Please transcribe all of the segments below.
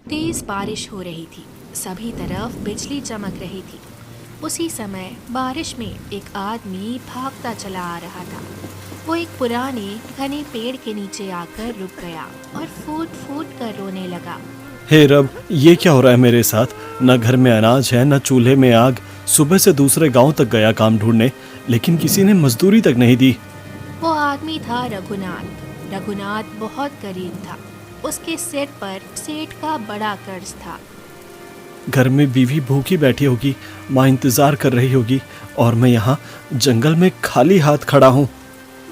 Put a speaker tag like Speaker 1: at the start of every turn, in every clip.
Speaker 1: तेज बारिश हो रही थी। सभी तरफ बिजली चमक रही थी। उसी समय बारिश में एक आदमी भागता चला आ रहा था। वो एक पुराने घने पेड़ के नीचे आकर रुक गया और फूट फूट कर रोने लगा।
Speaker 2: हे रब, ये क्या हो रहा है मेरे साथ? न घर में अनाज है, न चूल्हे में आग। सुबह से दूसरे गांव तक गया काम ढूंढने, लेकिन किसी ने मजदूरी तक नहीं दी।
Speaker 1: वो आदमी था रघुनाथ। रघुनाथ बहुत गरीब था। उसके सिर पर सेठ का बड़ा कर्ज था।
Speaker 2: घर में बीवी भूखी बैठी होगी, माँ इंतजार कर रही होगी, और मैं यहाँ जंगल में खाली हाथ खड़ा हूँ।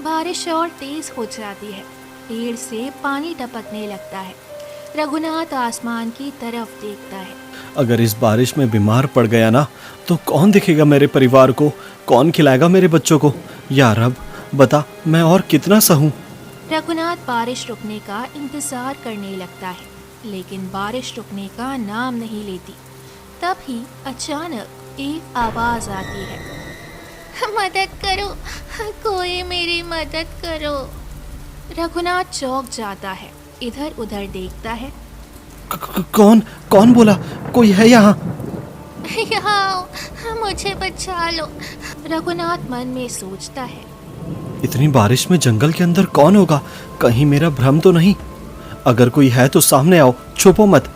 Speaker 1: बारिश और तेज हो जाती है। पेड़ से पानी टपकने लगता है। रघुनाथ आसमान की तरफ देखता है।
Speaker 2: अगर इस बारिश में बीमार पड़ गया ना, तो कौन देखेगा मेरे परिवार को? कौन खिलाएगा मेरे बच्चों को? या रब, बता मैं और कितना सहूं?
Speaker 1: रघुनाथ बारिश रुकने का इंतजार करने लगता है, लेकिन बारिश रुकने का नाम नहीं लेती। तभी अचानक एक आवाज आती है, मदद करो, कोई मेरी मदद करो। रघुनाथ चौंक जाता है, इधर उधर देखता है।
Speaker 2: कौन कौन बोला? कोई है यहाँ?
Speaker 1: यहाँ आओ, मुझे बचा लो। रघुनाथ मन में सोचता है।
Speaker 2: इतनी बारिश में जंगल के अंदर कौन होगा? कहीं मेरा भ्रम तो नहीं? अगर कोई है तो सामने आओ, छुपो मत।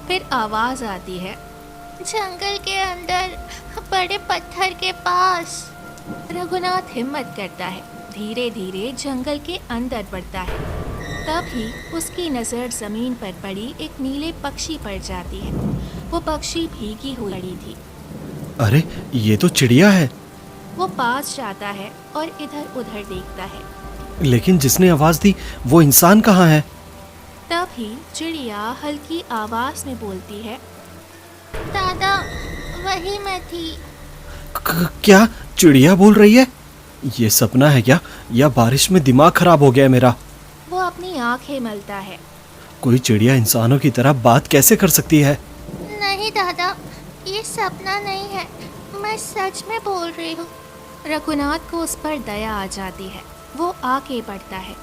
Speaker 1: फिर आवाज आती है, जंगल के अंदर बड़े पत्थर के पास। रघुनाथ हिम्मत करता है, धीरे धीरे जंगल के अंदर बढ़ता है। तभी उसकी नजर जमीन पर पड़ी एक नीले पक्षी पर जाती है। वो पक्षी भीगी हुई पड़ी थी।
Speaker 2: अरे, ये तो चिड़िया है।
Speaker 1: वो पास जाता है और इधर उधर देखता है।
Speaker 2: लेकिन जिसने आवाज दी वो इंसान कहाँ है?
Speaker 1: तभी चिड़िया हल्की आवाज में बोलती है, दादा, वही मैं थी।
Speaker 2: क्या चिड़िया बोल रही है? ये सपना है क्या, या बारिश में दिमाग खराब हो गया है मेरा?
Speaker 1: वो अपनी आंखें मलता है।
Speaker 2: कोई चिड़िया इंसानों की तरह बात कैसे कर सकती है?
Speaker 1: नहीं दादा, ये सपना नहीं है, मैं सच में बोल रही हूँ। रघुनाथ को उस पर दया आ जाती है। वो आगे बढ़ता है।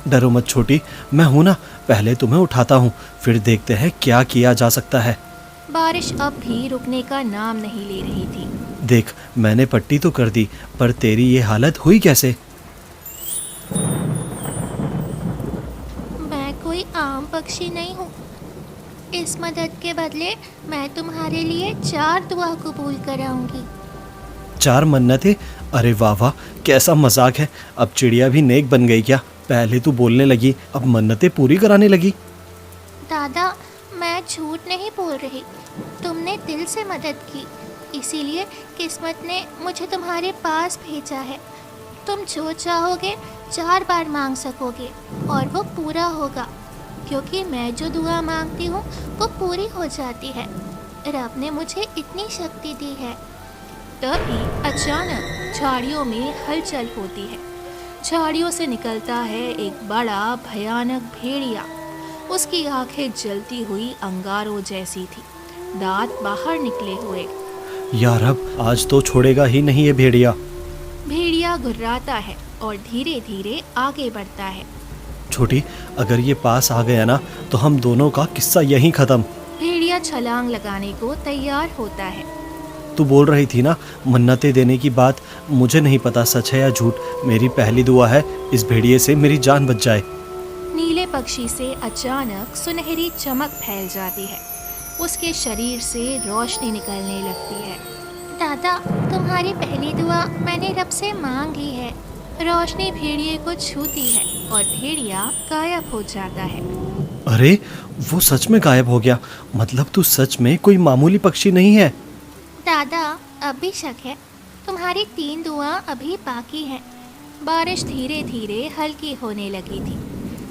Speaker 2: डरो मत छोटी, मैं हूं ना। पहले तुम्हें उठाता हूँ, फिर देखते हैं क्या किया जा सकता है।
Speaker 1: बारिश अब भी रुकने का नाम नहीं ले रही थी।
Speaker 2: देख, मैंने पट्टी तो कर दी, पर तेरी ये हालत हुई कैसे?
Speaker 1: मैं कोई आम पक्षी नहीं हूँ। इस मदद के बदले मैं तुम्हारे लिए 4 दुआ कबूल कराऊंगी।
Speaker 2: 4 मन्नतें? अरे वाह वाह, कैसा मजाक है। अब चिड़िया भी नेक बन गई क्या? पहले तू बोलने लगी, अब मन्नतें पूरी कराने लगी।
Speaker 1: दादा, मैं झूठ नहीं बोल रही। तुमने दिल से मदद की, इसीलिए किस्मत ने मुझे तुम्हारे पास भेजा है। तुम जो चाहोगे 4 बार मांग सकोगे और वो पूरा होगा, क्योंकि मैं जो दुआ मांगती हूँ वो पूरी हो जाती है। रब ने मुझे इतनी शक्ति दी है। तभी अचानक झाड़ियों में हलचल होती है। झाड़ियों से निकलता है एक बड़ा भयानक भेड़िया। उसकी आंखें जलती हुई अंगारों जैसी थी, दांत बाहर निकले हुए।
Speaker 2: यार, अब आज तो छोड़ेगा ही नहीं ये भेड़िया।
Speaker 1: भेड़िया घुर्राता है और धीरे धीरे आगे बढ़ता है।
Speaker 2: छोटी, अगर ये पास आ गया ना, तो हम दोनों का किस्सा यहीं खत्म।
Speaker 1: भेड़िया छलांग लगाने को तैयार होता है।
Speaker 2: तू बोल रही थी ना मन्नतें देने की बात, मुझे नहीं पता सच है या झूठ। मेरी पहली दुआ है इस भेड़िए से मेरी जान बच जाए।
Speaker 1: नीले पक्षी से अचानक सुनहरी चमक फैल जाती है। उसके शरीर से रोशनी निकलने लगती है। दादा, तुम्हारी पहली दुआ मैंने रब से मांग ली है। रोशनी भेड़िए को छूती है और भेड़िया गायब हो जाता है।
Speaker 2: अरे, वो सच में गायब हो गया? मतलब तू सच में कोई मामूली पक्षी नहीं है?
Speaker 1: दादा, अब भी शक है? तुम्हारी 3 दुआ अभी बाकी हैं। बारिश धीरे धीरे हल्की होने लगी थी।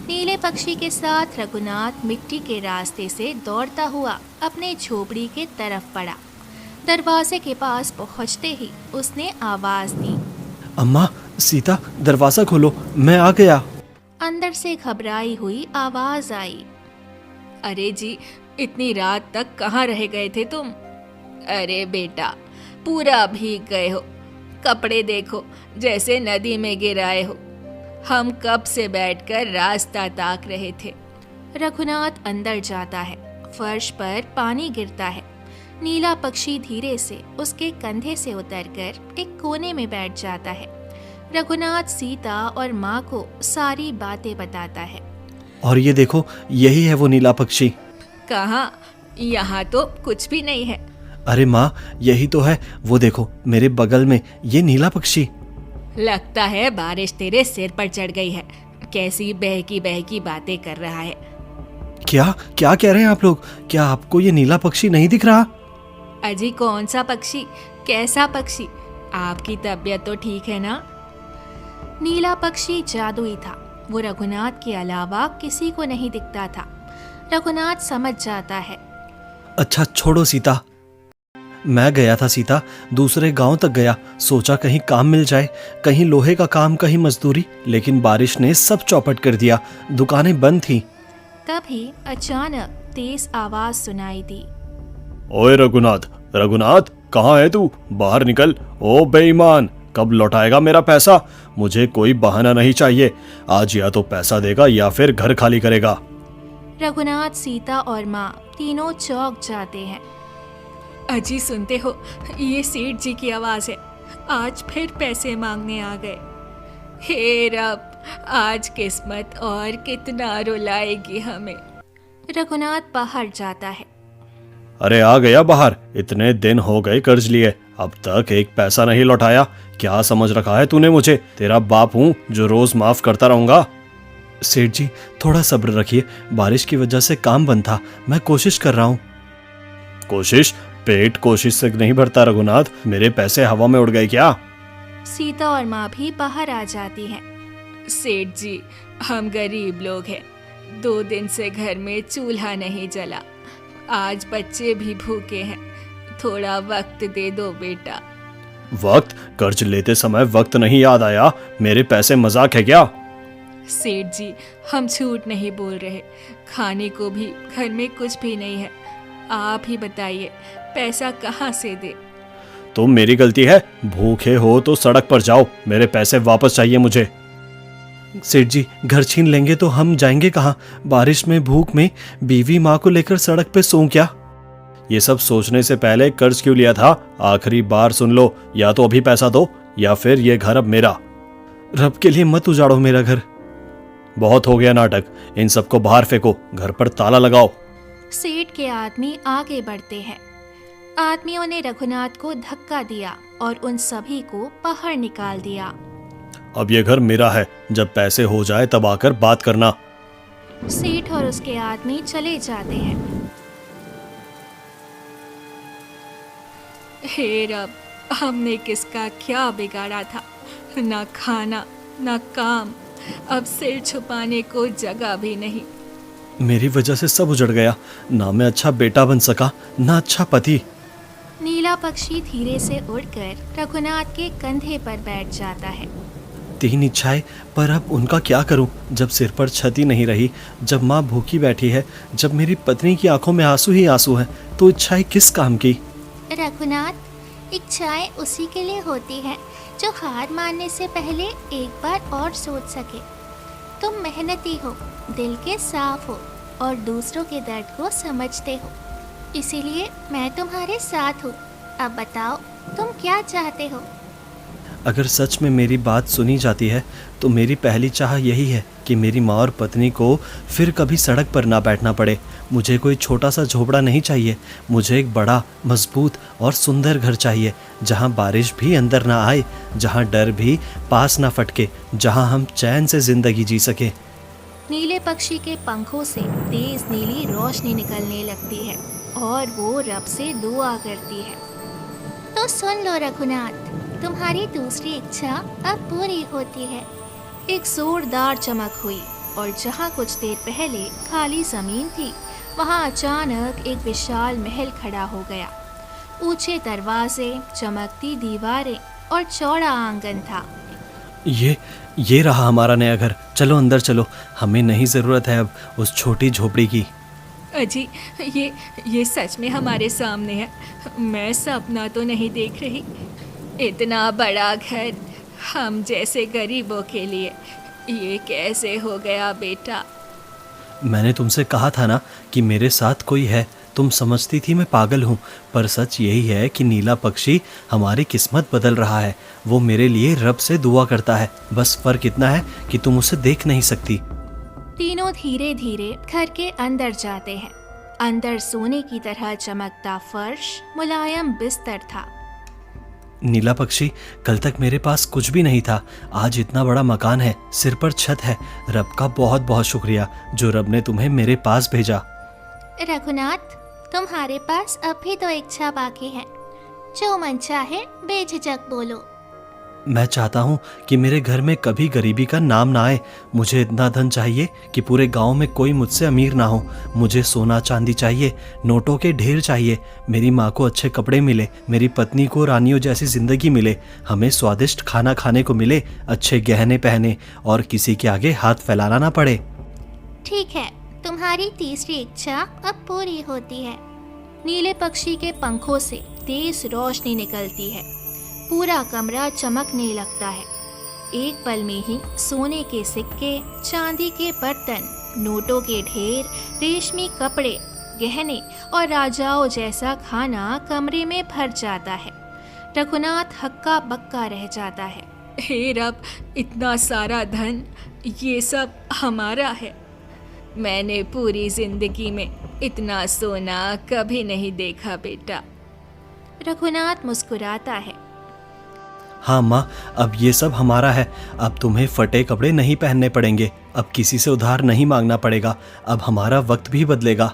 Speaker 1: नीले पक्षी के साथ रघुनाथ मिट्टी के रास्ते से दौड़ता हुआ अपने झोपड़ी के तरफ बढ़ा। दरवाजे के पास पहुंचते ही उसने आवाज दी,
Speaker 2: अम्मा, सीता, दरवाजा खोलो, मैं आ गया।
Speaker 1: अंदर से घबराई हुई आवाज आई, अरे जी, इतनी रात तक कहाँ रह गए थे तुम? अरे बेटा, पूरा भीग गए हो। कपड़े देखो जैसे नदी में गिराए हो। हम कब से बैठकर रास्ता ताक रहे थे। रघुनाथ अंदर जाता है फर्श पर पानी गिरता है। नीला पक्षी धीरे से उसके कंधे से उतरकर एक कोने में बैठ जाता है। रघुनाथ सीता और माँ को सारी बातें बताता है।
Speaker 2: और ये देखो, यही है वो नीला पक्षी।
Speaker 1: कहाँ? यहाँ तो कुछ भी नहीं है।
Speaker 2: अरे माँ, यही तो है, वो देखो मेरे बगल में ये नीला पक्षी।
Speaker 1: लगता है बारिश तेरे सिर पर चढ़ गई है। कैसी बहकी बहकी बातें कर रहा है।
Speaker 2: क्या क्या कह रहे हैं आप लोग? क्या आपको ये नीला पक्षी नहीं दिख रहा?
Speaker 1: अजी कौन सा पक्षी? कैसा पक्षी? आपकी तबीयत तो ठीक है ना? नीला पक्षी जादुई था। वो रघुनाथ के अलावा किसी को नहीं दिखता था। रघुनाथ समझ जाता है।
Speaker 2: अच्छा छोड़ो सीता, मैं गया था सीता, दूसरे गांव तक गया, सोचा कहीं काम मिल जाए, कहीं लोहे का काम, कहीं मजदूरी, लेकिन बारिश ने सब चौपट कर दिया, दुकानें बंद थी।
Speaker 1: तभी अचानक तेज आवाज सुनाई दी।
Speaker 2: ओए रघुनाथ, रघुनाथ कहाँ है तू? बाहर निकल। ओ बेईमान, कब लौटाएगा मेरा पैसा? मुझे कोई बहाना नहीं चाहिए, आज या तो पैसा देगा या फिर घर खाली करेगा।
Speaker 1: रघुनाथ, सीता और माँ तीनों चौंक जाते हैं। अजी सुनते हो, ये सेठ जी की आवाज है। आज फिर पैसे मांगने आ गए। हे रब, आज किस्मत और कितना रुलाएगी हमें। रघुनाथ बाहर जाता है।
Speaker 2: अरे आ गया बाहर, इतने दिन हो गए कर्ज लिए, अब तक एक पैसा नहीं लौटाया। क्या समझ रखा है तूने मुझे? तेरा बाप हूँ जो रोज माफ करता रहूंगा। सेठ जी थोड़ा सब्र रखिए, बारिश की वजह से काम बंद था, मैं कोशिश कर रहा हूँ। कोशिश? पेट कोशिश से नहीं भरता रघुनाथ, मेरे पैसे हवा में उड़ गए क्या?
Speaker 1: सीता और माँ भी बाहर आ जाती हैं। सेठ जी, हम गरीब लोग हैं, 2 दिन से घर में चूल्हा नहीं जला, आज बच्चे भी भूखे हैं, थोड़ा वक्त दे दो बेटा।
Speaker 2: वक्त? कर्ज लेते समय वक्त नहीं याद आया? मेरे पैसे मजाक है क्या?
Speaker 1: सेठ जी, हम झूठ नहीं बोल रहे, खाने को भी घर में कुछ भी नहीं है, आप ही बताइए पैसा कहाँ से दे?
Speaker 2: तो मेरी गलती है? भूखे हो तो सड़क पर जाओ, मेरे पैसे वापस चाहिए मुझे। सेठ जी घर छीन लेंगे तो हम जाएंगे कहाँ? बारिश में, भूख में, बीवी माँ को लेकर सड़क पे सोऊं क्या? ये सब सोचने से पहले कर्ज क्यों लिया था? आखिरी बार सुन लो, या तो अभी पैसा दो या फिर ये घर अब मेरा। रब के लिए मत उजाड़ो मेरा घर। बहुत हो गया नाटक, इन सबको बाहर फेंको, घर पर ताला लगाओ।
Speaker 1: सेठ के आदमी आगे बढ़ते हैं। आदमियों ने रघुनाथ को धक्का दिया और उन सभी को बाहर निकाल दिया।
Speaker 2: अब ये घर मेरा है, जब पैसे हो जाए तब आकर बात करना।
Speaker 1: सेठ और उसके आदमी चले जाते हैं। हे रब, हमने किसका क्या बिगाड़ा था? ना खाना, ना काम, अब सिर छुपाने को जगह भी नहीं।
Speaker 2: मेरी वजह से सब उजड़ गया, ना मैं अच्छा बेटा बन सका, ना अच्छा पति।
Speaker 1: नीला पक्षी धीरे से उड़कर रघुनाथ के कंधे पर बैठ जाता है।
Speaker 2: 3 इच्छाएं, पर अब उनका क्या करूं? जब सिर पर छत ही नहीं रही, जब माँ भूखी बैठी है, जब मेरी पत्नी की आंखों में आंसू ही आंसू हैं, तो इच्छाएं किस काम की?
Speaker 1: रघुनाथ, इच्छाएं उसी के लिए होती हैं जो हार मानने से पहले एक बार और सोच सके। तुम मेहनती हो, दिल के साफ हो और दूसरों के दर्द को समझते हो, इसीलिए मैं तुम्हारे साथ हूँ। अब बताओ तुम क्या चाहते हो?
Speaker 2: अगर सच में मेरी बात सुनी जाती है तो मेरी पहली चाह यही है कि मेरी माँ और पत्नी को फिर कभी सड़क पर ना बैठना पड़े। मुझे कोई छोटा सा झोपड़ा नहीं चाहिए, मुझे एक बड़ा, मजबूत और सुंदर घर चाहिए, जहाँ बारिश भी अंदर ना आए, जहाँ डर भी पास ना फटके, जहाँ हम चैन से जिंदगी जी सके।
Speaker 1: नीले पक्षी के पंखों से तेज नीली रोशनी निकलने लगती है और वो रब से दुआ करती है। तो सुन लो रघुनाथ, तुम्हारी दूसरी इच्छा अब पूरी होती है। एक जोरदार चमक हुई और जहाँ कुछ देर पहले खाली जमीन थी, वहाँ अचानक एक विशाल महल खड़ा हो गया। ऊंचे दरवाजे, चमकती दीवारें और चौड़ा आंगन था।
Speaker 2: ये रहा हमारा नया घर, चलो अंदर चलो, हमें नहीं जरूरत है अब उस छोटी झोपड़ी की।
Speaker 1: अजी, ये सच में हमारे सामने है, मैं सपना तो नहीं देख रही। इतना बड़ा घर हम जैसे गरीबों के लिए, ये कैसे हो गया बेटा?
Speaker 2: मैंने तुमसे कहा था ना कि मेरे साथ कोई है। तुम समझती थी मैं पागल हूँ, पर सच यही है कि नीला पक्षी हमारी किस्मत बदल रहा है। वो मेरे लिए रब से दुआ करता है, बस फर्क इतना है कि तुम उसे देख नहीं सकती।
Speaker 1: तीनों धीरे धीरे घर के अंदर जाते हैं। अंदर सोने की तरह चमकता फर्श, मुलायम बिस्तर था।
Speaker 2: नीला पक्षी, कल तक मेरे पास कुछ भी नहीं था, आज इतना बड़ा मकान है, सिर पर छत है। रब का बहुत बहुत शुक्रिया जो रब ने तुम्हें मेरे पास भेजा।
Speaker 1: रघुनाथ, तुम्हारे पास अब भी तो इच्छा बाकी है। जो मन चाहे बेझिझक बोलो।
Speaker 2: मैं चाहता हूँ कि मेरे घर में कभी गरीबी का नाम ना आए। मुझे इतना धन चाहिए कि पूरे गांव में कोई मुझसे अमीर ना हो। मुझे सोना चांदी चाहिए, नोटों के ढेर चाहिए। मेरी माँ को अच्छे कपड़े मिले, मेरी पत्नी को रानियों जैसी जिंदगी मिले, हमें स्वादिष्ट खाना खाने को मिले, अच्छे गहने पहने और किसी के आगे हाथ फैलाना ना पड़े।
Speaker 1: ठीक है, तुम्हारी तीसरी इच्छा अब पूरी होती है। नीले पक्षी के पंखों से तेज रोशनी निकलती है। पूरा कमरा चमकने लगता है। एक पल में ही सोने के सिक्के, चांदी के बर्तन, नोटों के ढेर, रेशमी कपड़े, गहने और राजाओं जैसा खाना कमरे में भर जाता है। रघुनाथ हक्का बक्का रह जाता है।
Speaker 3: हे रब, इतना सारा धन, ये सब हमारा है। मैंने पूरी जिंदगी में इतना सोना कभी नहीं देखा बेटा।
Speaker 1: रघुनाथ मुस्कुराता है।
Speaker 2: हाँ माँ, अब ये सब हमारा है। अब तुम्हें फटे कपड़े नहीं पहनने पड़ेंगे, अब किसी से उधार नहीं मांगना पड़ेगा, अब हमारा वक्त भी बदलेगा।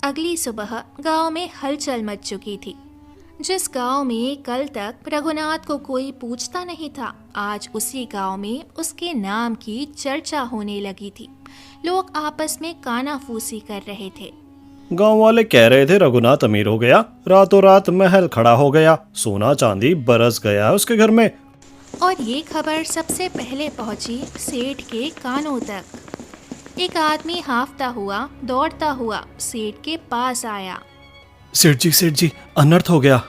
Speaker 1: अगली सुबह गांव में हलचल मच चुकी थी। जिस गांव में कल तक रघुनाथ को कोई पूछता नहीं था, आज उसी गांव में उसके नाम की चर्चा होने लगी थी। लोग आपस में कानाफूसी कर रहे थे।
Speaker 2: गांव वाले कह रहे थे रघुनाथ अमीर हो गया, रातों रात महल खड़ा हो गया, सोना चांदी बरस गया है उसके घर में।
Speaker 1: और ये खबर सबसे पहले पहुंची सेठ के कानों तक। एक आदमी हांफता हुआ, दौड़ता हुआ सेठ के पास आया।
Speaker 2: सेठ जी, अनर्थ हो गया।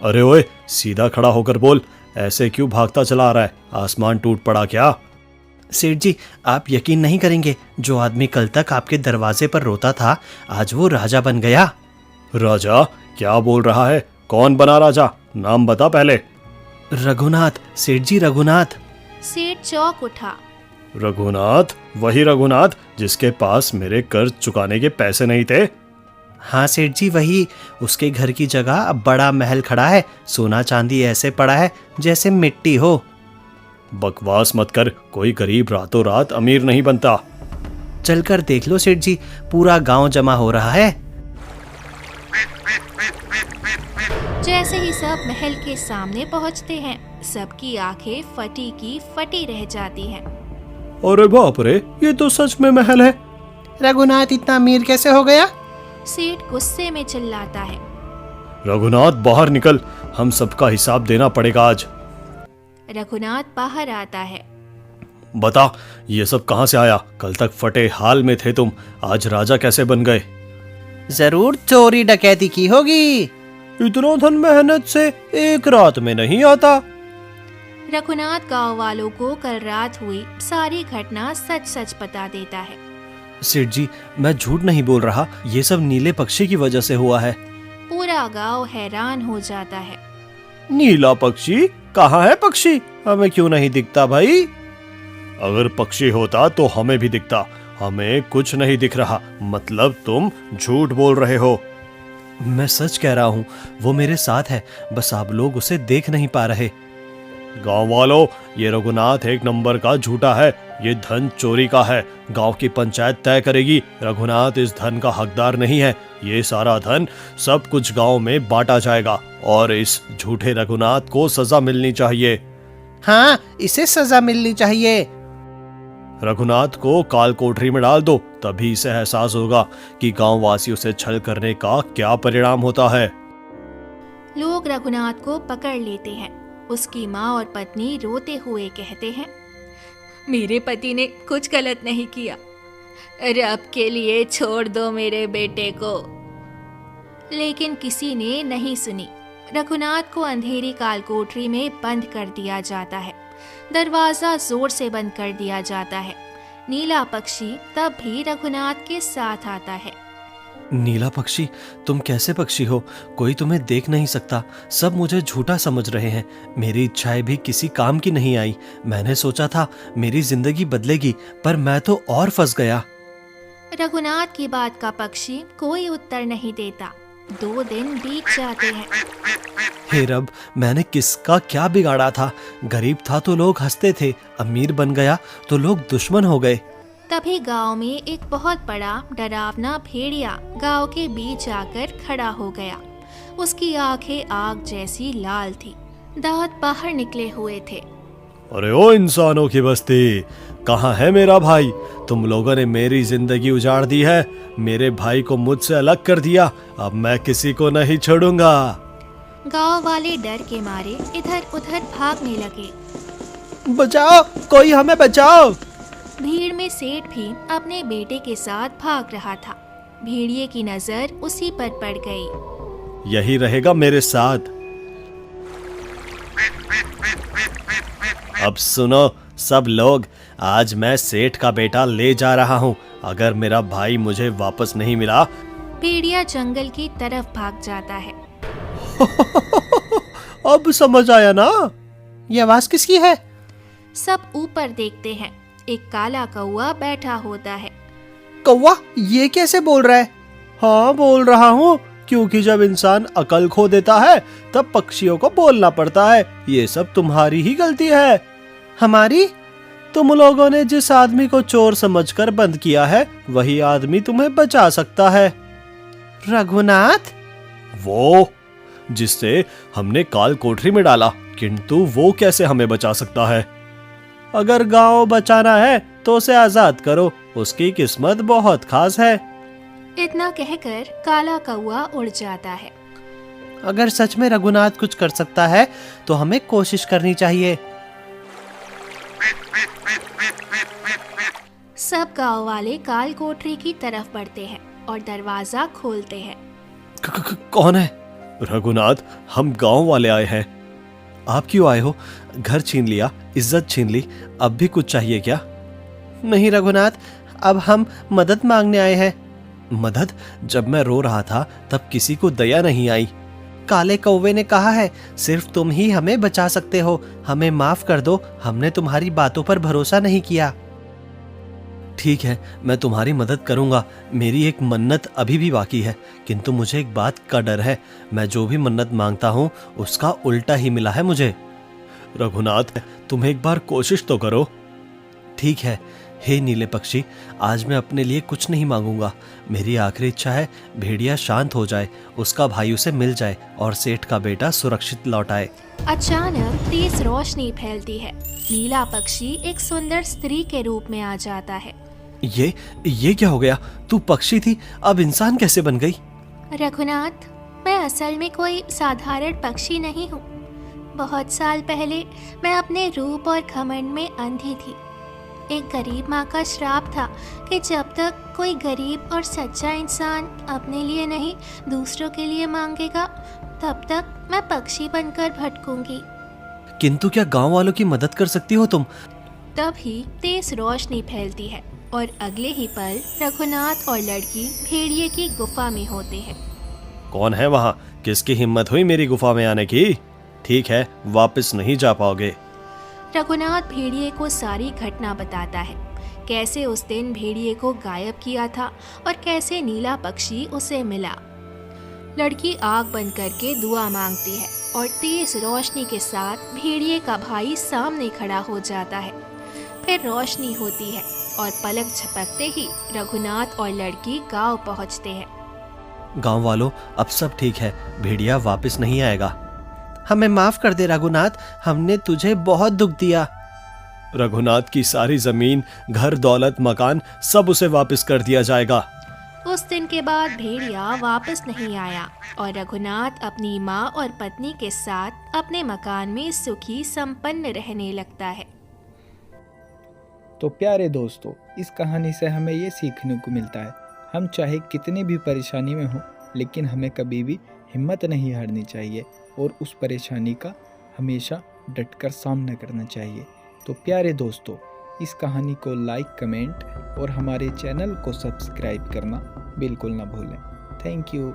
Speaker 2: अरे ओए, सीधा खड़ा होकर बोल, ऐसे क्यों भागता चला आ रहा है? आसमान टूट पड़ा क्या? सेठ जी, आप यकीन नहीं करेंगे, जो आदमी कल तक आपके दरवाजे पर रोता था, आज वो राजा बन गया। राजा? क्या बोल रहा है? कौन बना राजा? नाम बता पहले। रघुनाथ, सेठ जी रघुनाथ।
Speaker 1: सेठ चौंक उठा।
Speaker 2: रघुनाथ? वही रघुनाथ जिसके पास मेरे कर्ज चुकाने के पैसे नहीं थे? हाँ सेठ जी, वही। उसके घर की जगह अब बड़ा महल खड़ा है, सोना चांदी ऐसे पड़ा है जैसे मिट्टी हो। बकवास मत कर, कोई गरीब रातों रात अमीर नहीं बनता। चलकर देख लो सेठ जी, पूरा गांव जमा हो रहा है।
Speaker 1: जैसे ही सब महल के सामने पहुंचते हैं, सबकी आंखें फटी की फटी रह जाती हैं।
Speaker 2: अरे बाप रे, ये तो सच में महल है।
Speaker 4: रघुनाथ इतना अमीर कैसे हो गया?
Speaker 1: सेठ गुस्से में चिल्लाता है।
Speaker 2: रघुनाथ बाहर निकल, हम सबका हिसाब देना पड़ेगा आज।
Speaker 1: रघुनाथ बाहर आता है।
Speaker 2: बता, ये सब कहाँ से आया? कल तक फटे हाल में थे तुम, आज राजा कैसे बन गए?
Speaker 4: जरूर चोरी डकैती की होगी।
Speaker 2: इतना धन मेहनत से एक रात में नहीं आता।
Speaker 1: रघुनाथ गांव वालों को कल रात हुई सारी घटना सच सच बता देता है।
Speaker 2: सेठ जी, मैं झूठ नहीं बोल रहा, ये सब नीले पक्षी की वजह से हुआ है।
Speaker 1: पूरा गांव हैरान हो जाता है।
Speaker 2: नीला पक्षी? कहाँ है पक्षी? हमें क्यों नहीं दिखता भाई? अगर पक्षी होता तो हमें भी दिखता, हमें कुछ नहीं दिख रहा। मतलब तुम झूठ बोल रहे हो। मैं सच कह रहा हूँ, वो मेरे साथ है, बस आप लोग उसे देख नहीं पा रहे। गांव वालों, ये रघुनाथ एक नंबर का झूठा है, ये धन चोरी का है। गांव की पंचायत तय करेगी, रघुनाथ इस धन का हकदार नहीं है। ये सारा धन सब कुछ गांव में बांटा जाएगा और इस झूठे रघुनाथ को सजा मिलनी चाहिए।
Speaker 4: हाँ, इसे सजा मिलनी चाहिए।
Speaker 2: रघुनाथ को काल कोठरी में डाल दो, तभी इसे एहसास होगा कि गांव वासियों से छल करने का क्या परिणाम होता है।
Speaker 1: लोग रघुनाथ को पकड़ लेते हैं। उसकी माँ और पत्नी रोते हुए कहते हैं,
Speaker 3: मेरे पति ने कुछ गलत नहीं किया, रब के लिए छोड़ दो मेरे बेटे को।
Speaker 1: लेकिन किसी ने नहीं सुनी। रघुनाथ को अंधेरी काल कोठरी में बंद कर दिया जाता है।
Speaker 3: दरवाज़ा ज़ोर से बंद कर दिया जाता है। नीला पक्षी तब भी रघुनाथ के साथ आता है।
Speaker 2: नीला पक्षी, तुम कैसे पक्षी हो? कोई तुम्हें देख नहीं सकता। सब मुझे झूठा समझ रहे हैं। मेरी इच्छाएं भी किसी काम की नहीं आई। मैंने सोचा था मेरी जिंदगी बदलेगी, पर मैं तो और फंस गया।
Speaker 1: रघुनाथ की बात का पक्षी कोई उत्तर नहीं देता। 2 दिन बीत जाते हैं।
Speaker 2: हे रब, मैंने किसका क्या बिगाड़ा था? गरीब था तो लोग हंसते थे, अमीर बन गया तो लोग दुश्मन हो गए।
Speaker 1: तभी गांव में एक बहुत बड़ा डरावना भेड़िया गांव के बीच आकर खड़ा हो गया। उसकी आंखें आग जैसी लाल थी, दांत बाहर निकले हुए थे।
Speaker 2: अरे ओ इंसानों की बस्ती, कहाँ है मेरा भाई? तुम लोगों ने मेरी जिंदगी उजाड़ दी है, मेरे भाई को मुझसे अलग कर दिया। अब मैं किसी को नहीं छोड़ूंगा।
Speaker 1: गांव वाले डर के मारे इधर उधर भागने लगे।
Speaker 4: बचाओ, कोई हमें बचाओ।
Speaker 1: भीड़ में सेठ भी अपने बेटे के साथ भाग रहा था। भेड़िए की नजर उसी पर पड़ गई।
Speaker 2: यही रहेगा मेरे साथ। अब सुनो सब लोग, आज मैं सेठ का बेटा ले जा रहा हूँ। अगर मेरा भाई मुझे वापस नहीं मिला।
Speaker 1: भेड़िया जंगल की तरफ भाग जाता है।
Speaker 2: अब समझ आया ना?
Speaker 4: ये आवाज किसकी है?
Speaker 1: सब ऊपर देखते हैं। एक काला कौआ बैठा होता है।
Speaker 4: कौवा, ये कैसे बोल रहा है?
Speaker 2: हाँ, बोल रहा हूँ, क्योंकि जब इंसान अकल खो देता है तब पक्षियों को बोलना पड़ता है। ये सब तुम्हारी ही गलती है।
Speaker 4: हमारी?
Speaker 2: तुम लोगों ने जिस आदमी को चोर समझकर बंद किया है, वही आदमी तुम्हें बचा सकता है।
Speaker 4: रघुनाथ?
Speaker 2: वो जिससे हमने काल कोठरी में डाला, किंतु वो कैसे हमें बचा सकता है? अगर गांव बचाना है तो उसे आजाद करो, उसकी किस्मत बहुत खास है।
Speaker 1: इतना कहकर काला कौआ उड़ जाता है।
Speaker 4: अगर सच में रघुनाथ कुछ कर सकता है तो हमें कोशिश करनी चाहिए।
Speaker 1: सब गांव वाले काल कोठरी की तरफ बढ़ते हैं और दरवाजा खोलते हैं।
Speaker 2: कौन है? रघुनाथ, हम गांव वाले आए हैं। आप क्यों आए हो? घर छीन लिया, इज्जत छीन ली, अब भी कुछ चाहिए क्या?
Speaker 4: नहीं रघुनाथ, अब हम मदद मांगने आए हैं।
Speaker 2: मदद? जब मैं रो रहा था तब किसी को दया नहीं आई।
Speaker 4: काले कौवे ने कहा है सिर्फ तुम ही हमें बचा सकते हो। हमें माफ कर दो, हमने तुम्हारी बातों पर भरोसा नहीं किया।
Speaker 2: ठीक है, मैं तुम्हारी मदद करूंगा। मेरी एक मन्नत अभी भी बाकी है, किंतु मुझे एक बात का डर है। मैं जो भी मन्नत मांगता हूँ उसका उल्टा ही मिला है मुझे। रघुनाथ, तुम एक बार कोशिश तो करो। ठीक है, हे नीले पक्षी, आज मैं अपने लिए कुछ नहीं मांगूंगा। मेरी आखिरी इच्छा है भेड़िया शांत हो जाए, उसका भाई उसे मिल जाए और सेठ का बेटा सुरक्षित लौट आए।
Speaker 1: अचानक तेज रोशनी फैलती है। नीला पक्षी एक सुंदर स्त्री के रूप में आ जाता है।
Speaker 2: ये क्या हो गया? तू पक्षी थी, अब इंसान कैसे बन गई?
Speaker 1: रघुनाथ, मैं असल में कोई साधारण पक्षी नहीं हूँ। बहुत साल पहले मैं अपने रूप और घमंड में अंधी थी। एक गरीब माँ का श्राप था कि जब तक कोई गरीब और सच्चा इंसान अपने लिए नहीं दूसरों के लिए मांगेगा, तब तक मैं पक्षी बनकर भटकूंगी।
Speaker 2: किंतु क्या गांव वालों की मदद कर सकती हो तुम?
Speaker 1: तभी तेज रोशनी फैलती है और अगले ही पल रघुनाथ और लड़की भेड़िए की गुफा में होते हैं।
Speaker 2: कौन है वहाँ? किसकी हिम्मत हुई मेरी गुफा में आने की? ठीक है, वापस नहीं जा पाओगे।
Speaker 1: रघुनाथ भेड़िए को सारी घटना बताता है, कैसे उस दिन भेड़िए को गायब किया था और कैसे नीला पक्षी उसे मिला। लड़की आग बंद करके दुआ मांगती है और तेज रोशनी के साथ भेड़िए का भाई सामने खड़ा हो जाता है। फिर रोशनी होती है और पलक झपकते ही रघुनाथ और लड़की गांव पहुंचते हैं।
Speaker 2: गांव वालों, अब सब ठीक है, भेड़िया वापस नहीं आएगा।
Speaker 4: हमें माफ कर दे रघुनाथ, हमने तुझे बहुत दुख दिया।
Speaker 2: रघुनाथ की सारी जमीन, घर, दौलत, मकान सब उसे वापस कर दिया जाएगा।
Speaker 1: उस दिन के बाद भेड़िया वापस नहीं आया और रघुनाथ अपनी माँ और पत्नी के साथ अपने मकान में सुखी संपन्न रहने लगता है।
Speaker 5: तो प्यारे दोस्तों, इस कहानी से हमें ये सीखने को मिलता है, हम चाहे कितनी भी परेशानी में हों, लेकिन हमें कभी भी हिम्मत नहीं हारनी चाहिए और उस परेशानी का हमेशा डटकर सामना करना चाहिए। तो प्यारे दोस्तों, इस कहानी को लाइक, कमेंट और हमारे चैनल को सब्सक्राइब करना बिल्कुल ना भूलें। Thank you.